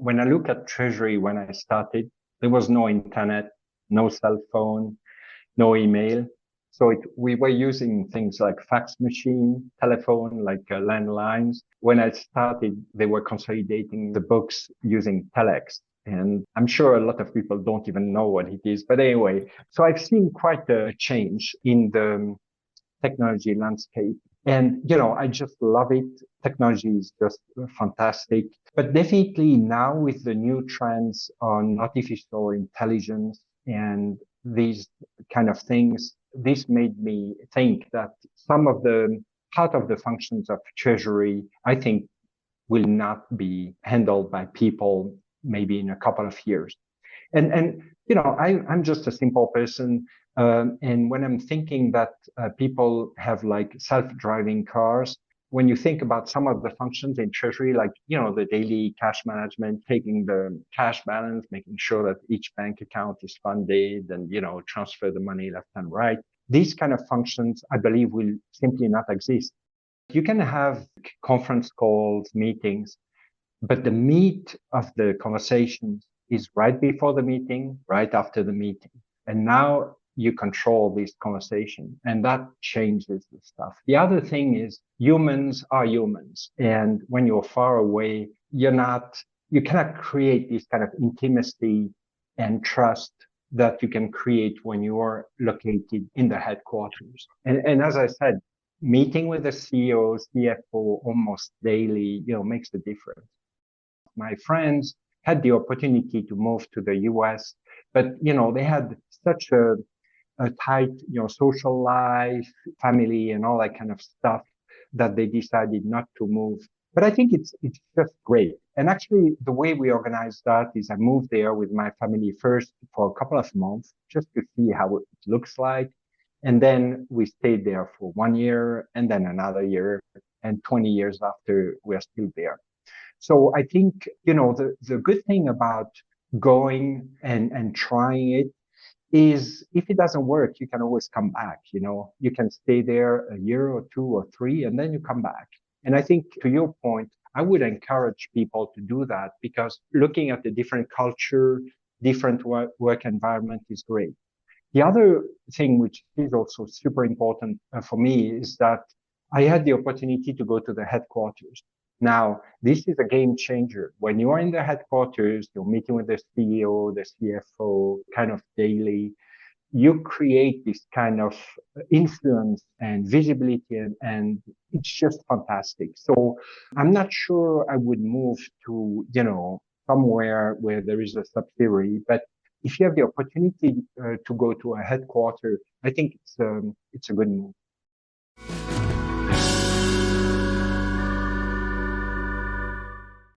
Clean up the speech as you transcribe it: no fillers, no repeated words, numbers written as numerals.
when I look at Treasury, when I started, there was no internet, no cell phone, no email. So we were using things like fax machine, telephone, like landlines. When I started, they were consolidating the books using telex. And I'm sure a lot of people don't even know what it is. But anyway, so I've seen quite a change in the technology landscape. And, I just love it. Technology is just fantastic. But definitely now with the new trends on artificial intelligence and these kind of things, this made me think that some of the part of the functions of Treasury, I think, will not be handled by people maybe in a couple of years. And I'm just a simple person. And when I'm thinking that people have like self-driving cars, when you think about some of the functions in Treasury, like, the daily cash management, taking the cash balance, making sure that each bank account is funded and, transfer the money left and right. These kind of functions, I believe, will simply not exist. You can have conference calls, meetings, but the meat of the conversations is right before the meeting, right after the meeting. And now you control this conversation, and that changes the stuff. The other thing is humans are humans. And when you're far away, you cannot create this kind of intimacy and trust that you can create when you are located in the headquarters. And as I said, meeting with the CEO, CFO almost daily, makes a difference. My friends had the opportunity to move to the US, but, they had such a tight, social life, family, and all that kind of stuff that they decided not to move. But I think it's just great. And actually, the way we organized that is I moved there with my family first for a couple of months just to see how it looks like. And then we stayed there for 1 year and then another year. And 20 years after, we're still there. So I think, the good thing about going and trying it is if it doesn't work, you can always come back. You can stay there a year or 2 or 3, and then you come back. And I think to your point, I would encourage people to do that because looking at the different culture, different work environment is great. The other thing which is also super important for me is that I had the opportunity to go to the headquarters. Now, this is a game changer. When you are in the headquarters, you're meeting with the CEO, the CFO, kind of daily. You create this kind of influence and visibility, and it's just fantastic. So I'm not sure I would move to, somewhere where there is a subsidiary, but if you have the opportunity to go to a headquarter, I think it's a good move.